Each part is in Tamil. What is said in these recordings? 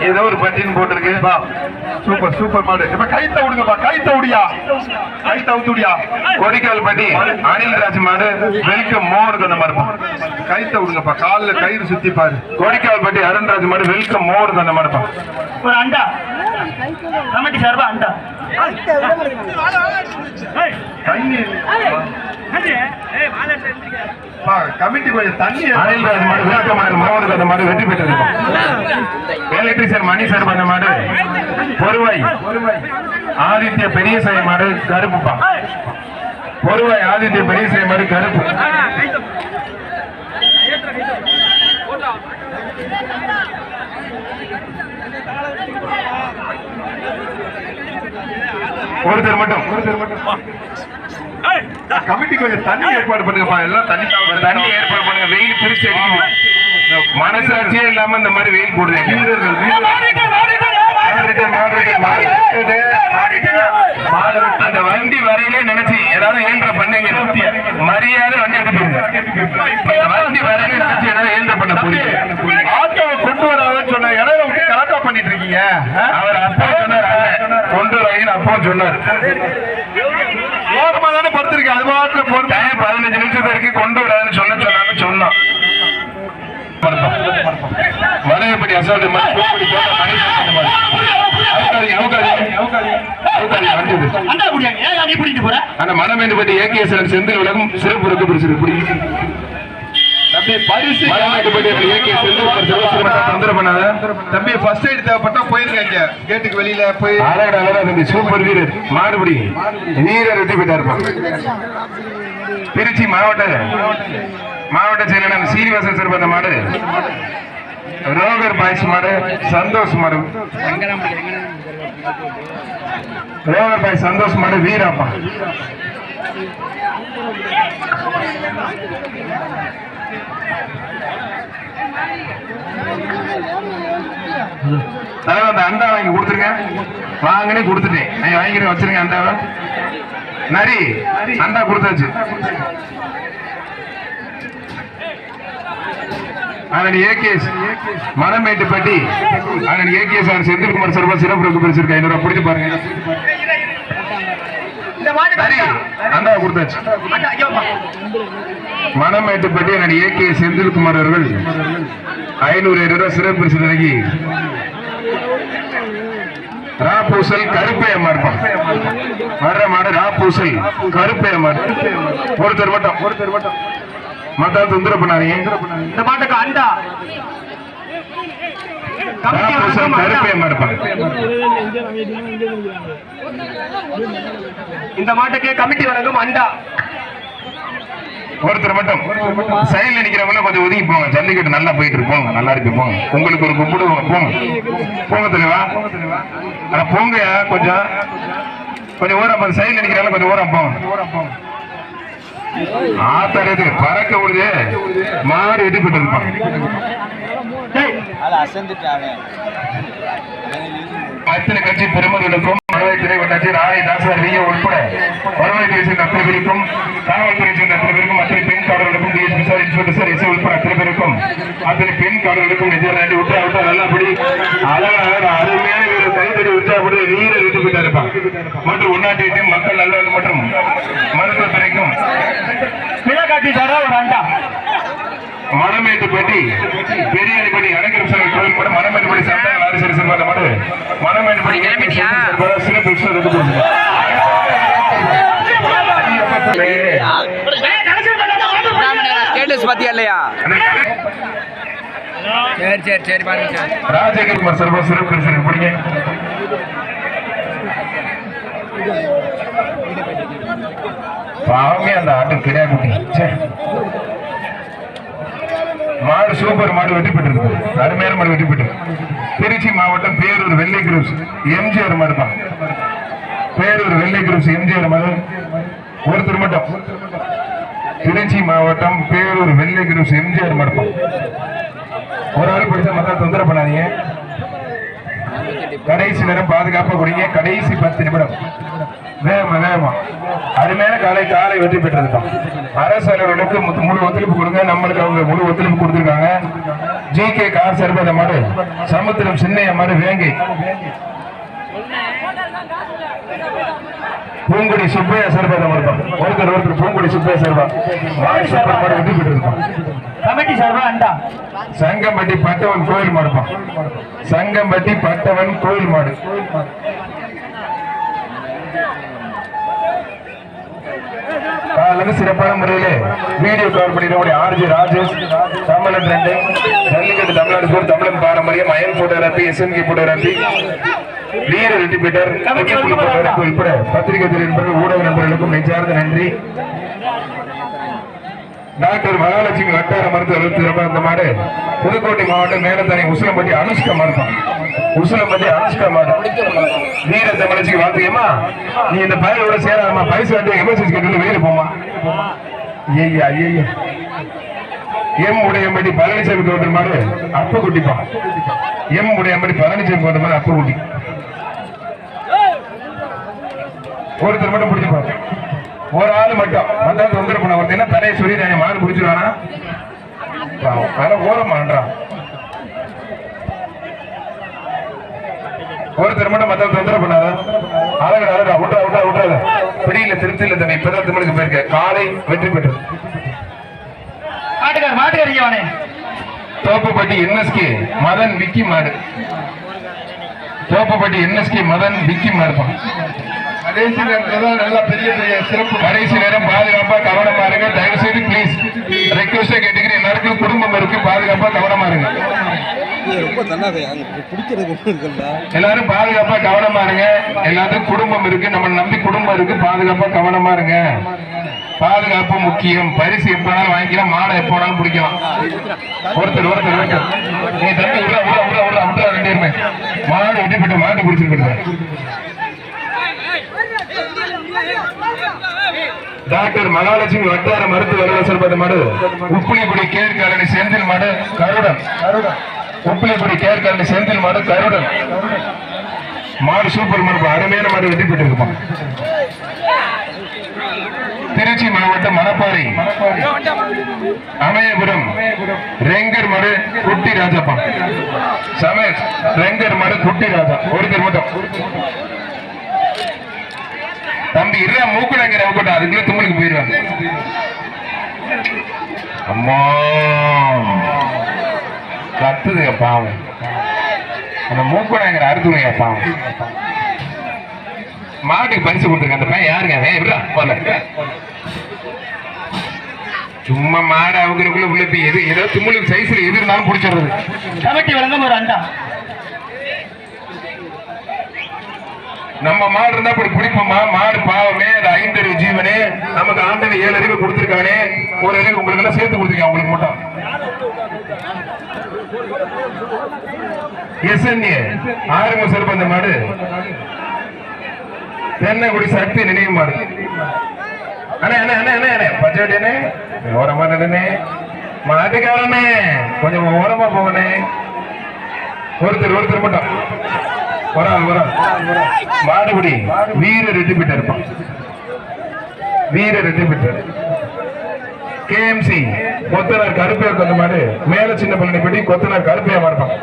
ஏதோ ஒரு பட்டின் போட்டிருக்கு. சூப்பர் சூப்பர் மாடு. இப்ப கைத்த விடுங்கப்பா, கைத்த விடியா, கைத்த விட்டுடியா. கொடிக்கால் பட்டி அனில்ராஜ் மாடு வெல்கம் மோருக்கு அந்த மாதிரி கைத்த விடுங்கப்பா, காலில் கயிறு சுத்தி பாரு. கொடிக்கால் பட்டி அருண்ராஜ் மாடு வெல்கம் மோருக்கு அந்த மாதிரி ஒரு அண்டா கமிட்டி சார்பா அண்டா கமிட்டி கொஞ்சம் தண்ணி. அனில்ராஜ் மாடு வெல்கம் மோருக்கு அந்த மாதிரி வெற்றி பெற்றிருக்கோம். எலக்ட்ரிஷியன் மணி சார் பண்ண மாடு பொறுவாய் ஆதித்ய பெரியசாமி மாடு கருப்புப்பா. பொறுவாய் ஆதித்ய பெரியசாமி மாடு கருப்பு. ஒருத்தர் மட்டும் கமிட்டி கொஞ்சம் தண்ணி ஏற்பாடு பண்ணுங்கப்பா. எல்லாம் தண்ணி தண்ணி ஏற்பாடு பண்ணுங்க. வெயில் பிரிச்சு அடிக்கும். மனசாட்சியே இல்லாம இந்த மாதிரி வெயில் போடுது. அந்த வண்டி வரையிலே நினைச்சு ஏதாவது ஏன்ற பண்ணீங்க மரியாதை வண்டி எடுத்து வண்டி வரையிலே நினைச்சு ஏதாவது ஏன்ற பண்ண போறீங்க. ஆட்டோவை கொண்டு வராதுன்னு சொன்ன இடையில விட்டு கலக்கா பண்ணிட்டு இருக்கீங்க. அவர் அப்பா சொன்னார் கொண்டு வரையின்னு அப்பா சொன்னார். ஓரமா தானே படுத்திருக்கேன். அது மாட்டில் போட்டு 15 நிமிஷத்துக்கு கொண்டு வராதுன்னு சொன்னான்னு சொன்னான். வரையப்படி அசால்ட் மனமேண்டுபட்டி ஏகேஎஸ் செந்தில் உலகம் சிறப்பு தம்பி ஃபர்ஸ்ட் எய்ட் தேவைப்பட்டா போயிருங்க. கேட்டுக்கு வெளியில போய் சூப்பர் வீரர் மாடுபடி வீரர் வெற்றி பெற்றார். திருச்சி மாவட்ட செயலாளர் சீனிவாசன் சார் பண்ண மாடு ரோகர் பாய்ஸ் மாடு சந்தோஷ் மாடு. ரோகர் பாய் சந்தோஷ் மாடு வீராப்பா. அந்த அண்டா வாங்கி கொடுத்துருங்க. வாங்கினே கொடுத்துட்டேன். வாங்கிட்டு வச்சிருங்க அண்டாவை. நரி அண்டா கொடுத்தாச்சு. ஏகேஎஸ் மனமேட்டுப்பட்டி ஏகேஎஸ் செந்தில்குமார் சார்பா சிறப்பு பரிசு 500 பிடிச்சு பாருங்க. அண்டா கொடுத்தாச்சு. மனமேட்டுப்பட்டி ஏகேஎஸ் செந்தில்குமார் அவர்கள் 500 சிறப்பு பரிசு வழங்கி ராப்பூசல் கருப்பைய மார்பம் வர்ற மாடு. ராப்பூசல் கருப்பைய மாடு. ஒருத்தர் மட்டும் மத்த தொந்தரவு பண்ணாதீங்க. இந்த மாட்டுக்கு அண்டா கருப்பைய மார்பம். இந்த மாட்டுக்கு கமிட்டி வழங்கும் அண்டா. ஒருத்தர் மட்டும் சைட்ல நிக்கிறவங்க கொஞ்சம் ஒதுங்கி போங்க. ஜல்லிக்கட்டு நல்லா போயிட்டு இருப்போங்க. நல்லா இருக்கு போங்க. உங்களுக்கு ஒரு கும்பிடுவோங்க. போங்க தெளிவா போங்க. கொஞ்சம் ஓரம் சைட்ல நிக்கிறாங்க. கொஞ்சம் ஓரம் போங்க. ஆத்தரது பறக்க விடுது. மாடு வெட்டி போட்டு இருப்பாங்க. அத்தனை கட்சி பெருமர்களுக்கும் வருவாய்த்துறை வட்டாட்சி ராயதாசர் உட்பட வருவாய்த்துறை சேர்ந்த அத்தனை பேருக்கும் காவல்துறை சேர்ந்த அத்தனை பேருக்கும் அத்தனை பெண் காவலர்களுக்கும் DSP sir inspector sir SI உட்பட அத்தனை பேருக்கும் அத்தனை பெண் காவலர்களுக்கும் நிஜம் விட்டா நல்லபடி அழகாக அருமையான ஒரு கைத்தறி உற்சாகப்படி வீரர் வெற்றி பெற்றா இருப்பாங்க. மற்றும் உள்நாட்டு மக்கள் நல்லவர்கள் மற்றும் மருத்துவத்துறைக்கும் விழாக்காட்சி சாரா ஒரு அண்டா. மனமேட்டுப்பட்டி பெரியாரிப்பட்டி அனைகர் கோயில் கூட மனமேட்டுப்பட்டி சார்ந்த ஆரிசரி செல்வாங்க மாடு. மனமேட்டுப்பட்டி சிறப்பு ராஜகுமார் சர்வ சிறப்பு பிடிங்க. பாவமே அந்த ஆட்டு கிடையா குட்டி மாடு சூப்பர் மாடு வெற்றி பெற்றிருக்கு. அருமையான மாடு வெற்றி பெற்று. திருச்சி மாவட்டம் பேரூர் வெள்ளை குரூஸ் எம்ஜிஆர் மாடுப்பா. பேரூர் வெள்ளை குரூஸ் எம்ஜிஆர் மாடு. ஒருத்தர் மட்டும் திருச்சி மாவட்டம் பேரூர் வெள்ளை குரூஸ் எம்ஜிஆர் மாடுப்பா. ஒரு ஆள் பிடிச்சா மத்த தொந்தரவு பண்ணாதீங்க. கடைசி நேரம் பாதுகாப்பா கொடுங்க. கடைசி 10 நிமிடம் வேகமா அருமையான காலை வெற்றி பெற்றிருக்கோம். அரசு அலுவலர்களுக்கு முழு ஒத்துழைப்பு கொடுங்க. நம்மளுக்கு அவங்க முழு ஒத்துழைப்பு கொடுத்திருக்காங்க. ஜி.கே. கார் சார்பாக அந்த மாடு சமுத்திரம் சின்னைய மாடு வேங்கை பூங்குடி சுப்பையா சார்பாக அந்த மாடு ஒருத்தர் பூங்குடி சுப்பையா சார்பா மாடு சூப்பர் மாடு வெற்றி பெற்றிருப்பான். கமிட்டி சார்பா அண்டா சங்கம்பட்டி பட்டவன் கோயில் மாடுப்பான். சங்கம்பட்டி பட்டவன் கோயில் மாடு சிறப்பான முறையிலே வீடியோ கவர் பண்ணிடுவோம். ஆர்ஜி ராஜேஷ் தமிழன் ரெண்டு ஜல்லிக்கட்டு தமிழ்நாடு ஸ்கூல் தமிழன் பாரம்பரியம் அயல் போட்டோகிராபி எஸ்என்கே போட்டோகிராபி வீர ரெட்டி பீட்டர் உட்பட பத்திரிகை துறை நண்பர்கள் ஊடக நண்பர்களுக்கும் நெஞ்சார்ந்த நன்றி. டாக்டர் மகாலட்சுமி வட்டார மருத்துவர் சிறப்பாக இந்த மாடு புதுக்கோட்டை மாவட்டம் மேலத்தனை உசிலம்பட்டி அனுஷ்கா மாடுப்பான். உசிலம்பட்டி அனுஷ்கா மாடு வீர தமிழச்சிக்கு வாழ்த்துக்கமா. நீ இந்த பயிரோட சேராமா பரிசு வாட்டி எமர்ஜென்சி கேட்டு வெளியே போமா. ஐயா ஐயா எம் உடையம்பட்டி பழனிசாமி கவுண்டர் மாடு அப்ப குட்டிப்பான். எம் உடையம்பட்டி பழனிசாமி கவுண்டர் மாடு அப்ப குட்டி ஒருத்தர் மட்டும் பிடிச்சிப்பாங்க. ஒரு ஆள் மட்டும் வந்தாலும் தொந்தரவு பண்ண ஒருத்தர் தரையை சொல்லி நான் மாடு பிடிச்சிருவானா ஓரமான்றான். ஒருத்தர் மட்டும் மத்தால் தொந்தரவு பண்ணாத அழகா அழகா விட்டாத பிடியில திருப்தி இல்ல தம்பி. இப்பதான் தமிழுக்கு போயிருக்க காலை வெற்றி பெற்றது. தோப்பப்பட்டி என்எஸ்கே மதன் விக்கி மாடு. தோப்பப்பட்டி என்எஸ்கே மதன் விக்கி மாடுப்பான். கடைசி நேரத்தில் நல்லா பெரிய பெரிய சிறப்பு. கடைசி நேரம் பாதுகாப்பா கவனமா இருங்க. தயவு செய்து பிளீஸ் ரெக்வஸ்டா கேட்டுக்கிறேன். எல்லாருக்கும் குடும்பம் இருக்கு, பாதுகாப்பா கவனமா இருங்க. எல்லாரும் பாதுகாப்பா கவனமா இருங்க. எல்லாத்துக்கும் குடும்பம் இருக்கு, நம்ம நம்பி குடும்பம் இருக்கு, பாதுகாப்பா கவனமா இருங்க. பாதுகாப்பு முக்கியம். பரிசு எப்பனாலும் வாங்கிக்கலாம், மாடை எப்போனாலும் பிடிக்கலாம். ஒருத்தர் நீ தம்பி உள்ள ரெண்டு பேருமே மாடு வெட்டிப்பட்டு மாட்டு பிடிச்சிருக்கிறது. டாக்டர் மகாலட்சுமி வட்டார மருத்துவர் சொல்வது மாடு உப்புளிக்குடி கேர்காலனி செந்தில் மாடு கருடன். உப்புளிக்குடி கேர்காலனி செந்தில் மாடு கருடன் மாடு சூப்பர் மாடு அருமையான மாடு வெற்றி பெற்றிருப்பான். திருச்சி மாவட்டம் மணப்பாறை அமயபுரம் ரெங்கர் மாடு குட்டி ராஜாப்பா. சமேஷ் ரெங்கர் மாடு குட்டி ராஜா ஒருத்தர் மட்டும் தம்பி இல்ல மூக்குடங்கிற கூட்டம் அதுக்குள்ள தும்முக்கு போயிருவாங்க. அம்மா கத்துதுங்க பாவம். அந்த மூக்குடங்கிற அறுத்துங்க பாவம். மாட்டுக்கு பரிசு கொடுத்துருக்க அந்த பையன் யாருங்க? சும்மா மாடு அவங்களுக்குள்ள உள்ள எது ஏதோ தும்முக்கு சைஸ்ல எது இருந்தாலும் பிடிச்சிடுறது. கமிட்டி வழங்கும் ஒரு அண்டா. நம்ம மாடு இருந்தா அப்படி பிடிப்போமா? மாடு பாவமே, அது 5 அறிவு ஜீவனே. நமக்கு ஆண்டனை 7 அறிவு கொடுத்திருக்கானே. ஒரு அறிவு உங்களுக்கு எல்லாம் சேர்த்து கொடுத்துருக்கேன். உங்களுக்கு மட்டும் எஸ்என்ஏ ஆறுங்க சிறப்பு. அந்த மாடு தென்னங்குடி சக்தி நினைவு மாடு. பச்சோட்டே ஓரமா நினைனே மாட்டுக்காரனே கொஞ்சம் ஓரமா போகணே. ஒருத்தர் மட்டும் மாடுபடி வீர ரெட்டி பெற்ற இருப்பான். வீர ரெட்டி பெற்ற கேஎம்சி கொத்தனார் கருப்பையா கொண்ட மாடு மேல சின்ன பள்ளி பெட்டி கொத்தனார் கருப்பையா இருப்பான்.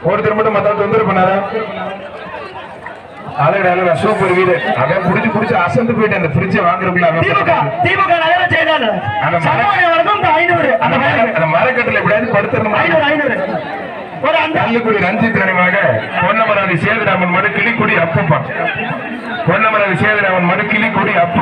ஒருத்தர் மட்டும் மத்த தொந்தரவு பண்ணார அழகா சூப்பர் வீடு. அவன் புடிச்சு அசந்து போயிட்டு அந்த பிரிட்ஜை வாங்குறதுக்குள்ள அந்த மரக்கட்டில் எப்படியாவது படுத்துறோம். கல்லுக்குடி ரஞ்சித் நினைவாக பொன்னமராதி சேதுராமன் மடு கிளிக்குடி அப்புப்பான். பொன்னமராதி சேதுராமன் மடு கிளிக்குடி அப்பு.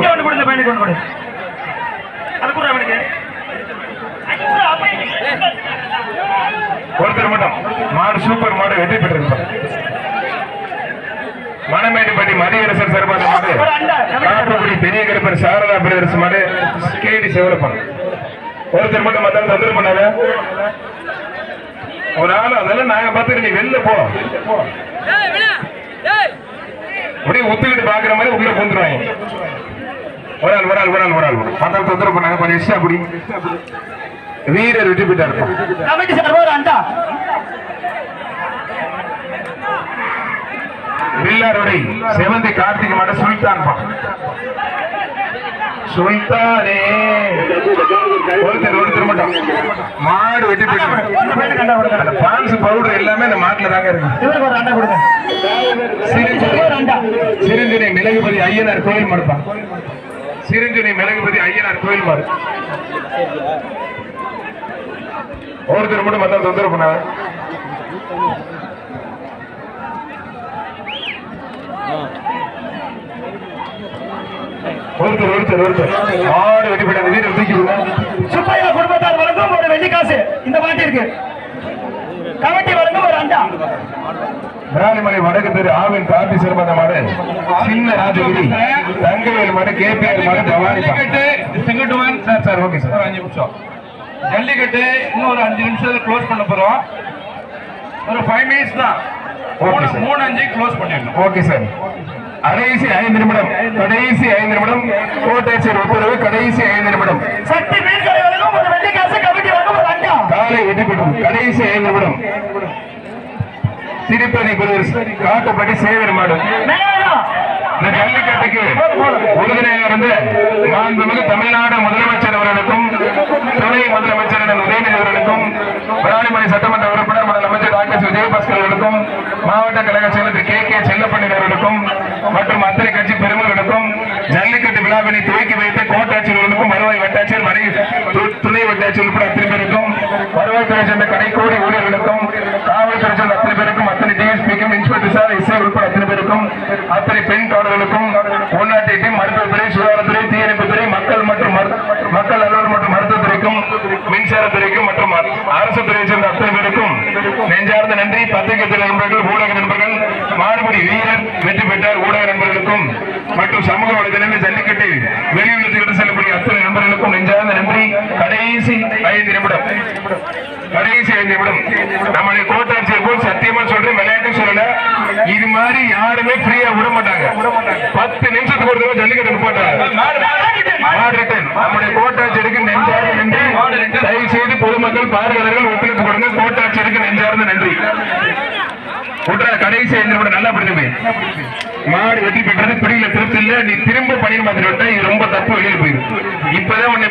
ஒருத்தர் மட்டும் மாடு சூப்பர் மாடு வெற்றி பெற்றிருப்பார். மணமேட்டுப்பட்டி மதியரசர் சார்பான மாடு காட்டுக்குடி பெரிய கருப்பர் சாரதா பிரதர்ஸ் மாடு கேடி சிவலப்பன். ஒருத்தர் மட்டும் மத்தாலும் தொந்தரவு பண்ணாத ஒரு ஆள். அதெல்லாம் நாங்க பார்த்து நீ வெளில போ அப்படியே ஒத்துக்கிட்டு பாக்குற மாதிரி உள்ள பூந்துருவாங்க. ஒரு ஆள் மத்தாலும் தொந்தரவு பண்ணாங்க. கொஞ்சம் இஷ்டம் அப்படி வீரர் வெற்றி பெற்றா இருக்கும். வில்லாரோடை செவந்தி கார்த்திகை மாட சுல்தான் சுல்தானே ஒருத்தர் மட்டும் மாடு வெட்டி போயிட்டு பான்ஸ் பவுடர் எல்லாமே அந்த மாட்டுல தாங்க இருக்கு. இவருக்கு ஒரு அண்டா கொடுங்க. சிறுஞ்சுனை மிளகுபதி ஐயனார் கோயில் மாடுப்பா. சிறுஞ்சுனை மிளகுபதி ஐயனார் கோயில் மாடு. ஒருத்தர் மட்டும் மத்த தொந்தரவு பண்ணாங்க. ஒருத்தர் மாடு வெட்டி போயிட்டாங்க. வீட்டை தூக்கிடுங்க. சுப்பையா குடும்பத்தார் வழங்கும் ஒரு வெள்ளி காசு இந்த மாட்டிற்கு. கமிட்டி வழங்கும் ஒரு அண்டா. விராலிமலை வடக்கு தெரு ஆவின் காப்பி சிறுமந்த மாடு, சின்ன ராஜகிரி, தங்கவேல் மாடு, கேபிஆர் மாடு, Bhavani sir. Sir okay sir. 5 நிமிஷம் ஜல்லிக்கட்டு இன்னும் ஒரு 5 நிமிஷத்துல க்ளோஸ் பண்ண போறோம். ஒரு 5 மினிட்ஸ் தான். 3-5 க்ளோஸ் பண்ணிடணும். Okay sir. கடைசி 5 நிமிடம். கோட்டாட்சியர் உத்தரவு. கடைசி 5 நிமிடம். சக்தி மீன்களை வழங்கும் ஒரு வெள்ளி காசு. கமிட்டி வழங்கும் ஒரு அண்டா. காலை வெட்டிவிடும். கடைசி 5 நிமிடம். திருப்பதி குருவர் காட்டுப்பட்டி சேவர் மாடு. இந்த ஜல்லிக்கட்டுக்கு உறுதுணையாக இருந்து மாண்புமிகு தமிழ்நாடு முதலமைச்சர் அவர்களுக்கும் துணை முதலமைச்சர் உதயநிதி அவர்களுக்கும் விராலிமலை சட்டமன்ற உறுப்பினர் முதல் அமைச்சர் டாக்டர் விஜயபாஸ்கர் அவர்களுக்கும் மாவட்ட கழக செயலர் கே செல்லப்பண்ணி அவர்களுக்கும் மற்றும் அத்தனை கட்சி பெருமர்களுக்கும் ஜல்லிக்கட்டு விழாவினை துவக்கி வைத்த கோட்டாட்சியர்களுக்கும் வருவாய் வட்டாட்சியர் துணை வட்டாட்சியர் உட்பட அத்தனை பேருக்கும் வருவாய்த்துறை சேர்ந்த கடைக்கோடி ஊழியர்களுக்கும் காவல்துறை சேர்ந்த அத்தனை பேருக்கும் அத்தனை டிஎஸ்பிக்கும் இன்ஸ்பெக்டர் சார் எஸ்ஐ உட்பட அத்தனை பேருக்கும் அத்தனை பெண் காவலர்களுக்கும் ஒன்னாட்டி மருத்துவத்துறை சுகாதாரத்துறை தீயணைப்புத்துறை மக்கள் மற்றும் மக்கள் அலுவலர் மற்றும் மருத்துவத்துறைக்கும் மின்சாரத்துறைக்கும் மற்றும் அரசு துறையை சேர்ந்த அத்தனை பேருக்கும் நெஞ்சார்ந்த நன்றி. பத்திரிகை துறை நண்பர்கள், ஊடக நண்பர்கள், மாடுபடி வீரர் வெற்றி பெற்றார் ஊடக நண்பர்களுக்கும் மற்றும் சமூக வலைதளங்களில் ஜல்லிக்கட்டு வெளியுள்ளத்துக்கு செல்லக்கூடிய அத்தனை நண்பர்களுக்கும் நெஞ்சார்ந்த நன்றி. கடைசி 5 நிமிடம். நம்மளுடைய கோட்டாட்சியர் போல் சத்தியமா சொல்றேன், விளையாட்டு சொல்லல. இது மாதிரி யாருமே ஃப்ரீயா விட மாட்டாங்க. 10 நிமிஷத்துக்கு ஒரு தடவை ஜல்லிக்கட்டு போட்டாங்க. நம்முடைய கோட்டாட்சியருக்கு நெஞ்சார்ந்த நன்றி. தயவு செய்து பொதுமக்கள் பார்வையாளர்கள் ஒத்துழைப்பு கொடுங்க. கோட்டாட்சியருக்கு நெஞ்சார்ந்த நன்றி. கடைசி 5 நிமிடம். நல்லா பிடிச்சது. மாடு வெற்றி பெற்றது. பிடியில திருப்தி இல்ல. நீ திரும்ப பணியில் மாத்திட்டு இது ரொம்ப தப்பு. வெளியில் போயிரு. இப்பதான் உன்னை